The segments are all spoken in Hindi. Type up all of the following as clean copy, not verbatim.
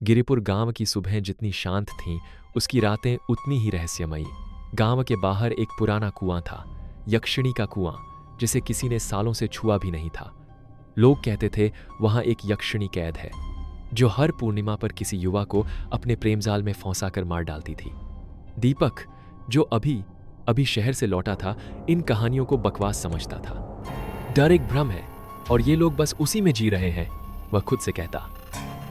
गिरिपुर गांव की सुबह जितनी शांत थीं, उसकी रातें उतनी ही रहस्यमयी। गांव के बाहर एक पुराना कुआं था, यक्षिणी का कुआं, जिसे किसी ने सालों से छुआ भी नहीं था। लोग कहते थे वहां एक यक्षिणी कैद है, जो हर पूर्णिमा पर किसी युवा को अपने प्रेमजाल में फंसा कर मार डालती थी। दीपक, जो अभी अभी शहर से लौटा था, इन कहानियों को बकवास समझता था। डर एक भ्रम है और ये लोग बस उसी में जी रहे हैं, वह खुद से कहता।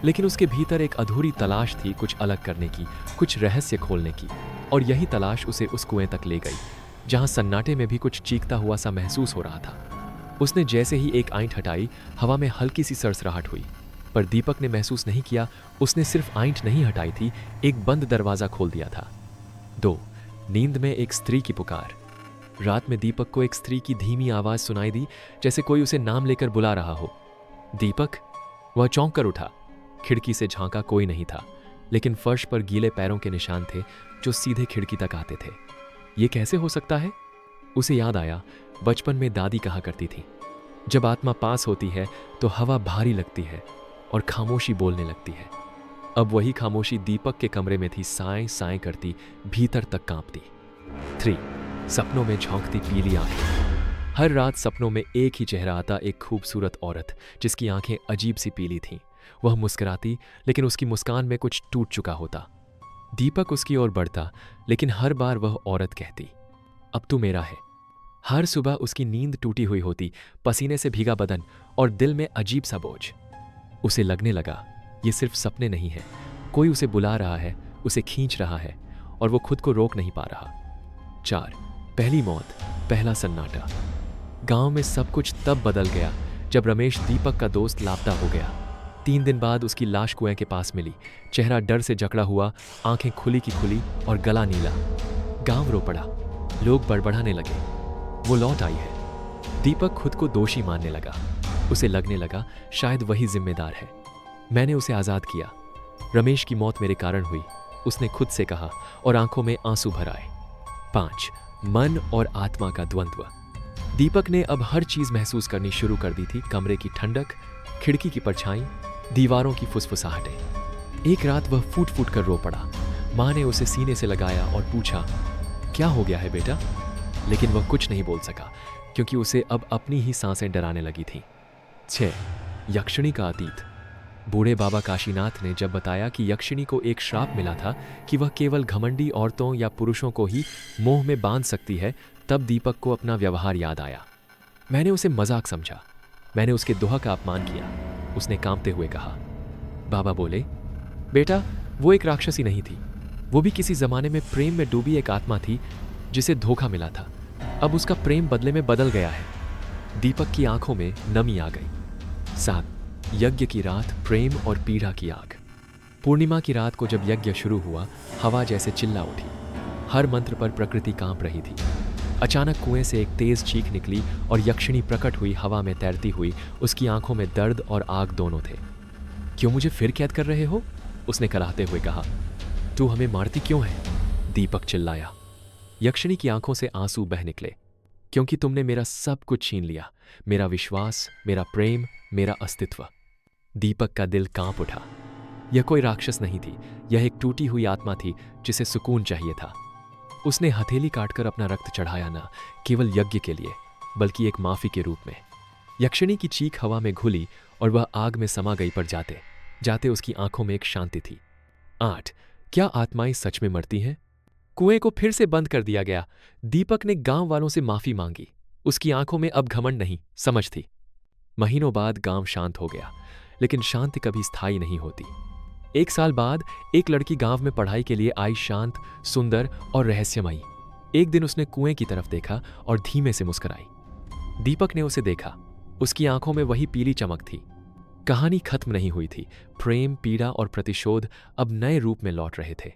लेकिन उसके भीतर एक अधूरी तलाश थी, कुछ अलग करने की, कुछ रहस्य खोलने की। और यही तलाश उसे उस कुएं तक ले गई, जहां सन्नाटे में भी कुछ चीखता हुआ सा महसूस हो रहा था। उसने जैसे ही एक आंट हटाई, हवा में हल्की सी सरसराहट हुई, पर दीपक ने महसूस नहीं किया। उसने सिर्फ आंट नहीं हटाई थी, एक बंद दरवाजा खोल दिया था। 2, नींद में एक स्त्री की पुकार। रात में दीपक को एक स्त्री की धीमी आवाज सुनाई दी, जैसे कोई उसे नाम लेकर बुला रहा हो। दीपक, वह चौंक कर उठा। खिड़की से झांका, कोई नहीं था, लेकिन फर्श पर गीले पैरों के निशान थे जो सीधे खिड़की तक आते थे। ये कैसे हो सकता है? उसे याद आया, बचपन में दादी कहा करती थी, जब आत्मा पास होती है तो हवा भारी लगती है और खामोशी बोलने लगती है। अब वही खामोशी दीपक के कमरे में थी, साएं साएं करती, भीतर तक कांपती। 3, सपनों में झोंकती पीली आंखें। हर रात सपनों में एक ही चेहरा आता, एक खूबसूरत औरत जिसकी आंखें अजीब सी पीली थीं। वह मुस्कुराती, लेकिन उसकी मुस्कान में कुछ टूट चुका होता। दीपक उसकी ओर बढ़ता, लेकिन हर बार वह औरत कहती, अब तू मेरा है। हर सुबह उसकी नींद टूटी हुई होती, पसीने से भीगा बदन और दिल में अजीब सा बोझ। उसे लगने लगा ये सिर्फ सपने नहीं है, कोई उसे बुला रहा है, उसे खींच रहा है, और वो खुद को रोक नहीं पा रहा। 4, पहली मौत, पहला सन्नाटा। गांव में सब कुछ तब बदल गया जब रमेश, दीपक का दोस्त, लापता हो गया। 3 दिन बाद उसकी लाश कुएं के पास मिली, चेहरा डर से जकड़ा हुआ, आंखें खुली की खुली और गला नीला। गांव रो पड़ा, लोग बड़बड़ाने लगे, वो लौट आई है। दीपक खुद को दोषी मानने लगा। उसे लगने लगा शायद वही जिम्मेदार है। मैंने उसे आजाद किया, रमेश की मौत मेरे कारण हुई, उसने खुद से कहा, और आंखों में आंसू भर आए। 5, मन और आत्मा का द्वंद्व। दीपक ने अब हर चीज महसूस करनी शुरू कर दी थी, कमरे की ठंडक, खिड़की की परछाई, दीवारों की फुसफुसाहटें। एक रात वह फूट फूट कर रो पड़ा। माँ ने उसे सीने से लगाया और पूछा, क्या हो गया है बेटा? लेकिन वह कुछ नहीं बोल सका, क्योंकि उसे अब अपनी ही सांसें डराने लगी थीं। 6, यक्षिणी का अतीत। बूढ़े बाबा काशीनाथ ने जब बताया कि यक्षिणी को एक श्राप मिला था कि वह केवल घमंडी औरतों या पुरुषों को ही मोह में बांध सकती है, तब दीपक को अपना व्यवहार याद आया। मैंने उसे मजाक समझा, मैंने उसके दोहा का अपमान किया, उसने कांपते हुए कहा। बाबा बोले, बेटा, वो एक राक्षसी नहीं थी, वो भी किसी जमाने में प्रेम में डूबी एक आत्मा थी जिसे धोखा मिला था। अब उसका प्रेम बदले में बदल गया है। दीपक की आंखों में नमी आ गई। 7, यज्ञ की रात, प्रेम और पीड़ा की आग। पूर्णिमा की रात को जब यज्ञ शुरू हुआ, हवा जैसे चिल्ला उठी, हर मंत्र पर प्रकृति कांप रही थी। अचानक कुएं से एक तेज चीख निकली और यक्षिणी प्रकट हुई, हवा में तैरती हुई। उसकी आंखों में दर्द और आग दोनों थे। क्यों मुझे फिर कैद कर रहे हो? उसने कराहते हुए कहा। तू हमें मारती क्यों है? दीपक चिल्लाया। यक्षिणी की आंखों से आंसू बह निकले। क्योंकि तुमने मेरा सब कुछ छीन लिया, मेरा विश्वास, मेरा प्रेम, मेरा अस्तित्व। दीपक का दिल कांप उठा। यह कोई राक्षस नहीं थी, यह एक टूटी हुई आत्मा थी जिसे सुकून चाहिए था। उसने हथेली काटकर अपना रक्त चढ़ाया, ना केवल यज्ञ के लिए, बल्कि एक माफी के रूप में। यक्षिणी की चीख हवा में घुली और वह आग में समा गई, पर जाते जाते उसकी आंखों में एक शांति थी। 8, क्या आत्माएं सच में मरती हैं? कुएं को फिर से बंद कर दिया गया। दीपक ने गांव वालों से माफी मांगी। उसकी आंखों में अब घमंड नहीं, समझ थी। महीनों बाद गांव शांत हो गया, लेकिन शांति कभी स्थायी नहीं होती। 1 साल बाद एक लड़की गांव में पढ़ाई के लिए आई, शांत, सुंदर और रहस्यमयी। एक दिन उसने कुएं की तरफ देखा और धीमे से मुस्कुराई। दीपक ने उसे देखा, उसकी आंखों में वही पीली चमक थी। कहानी खत्म नहीं हुई थी, प्रेम, पीड़ा और प्रतिशोध अब नए रूप में लौट रहे थे।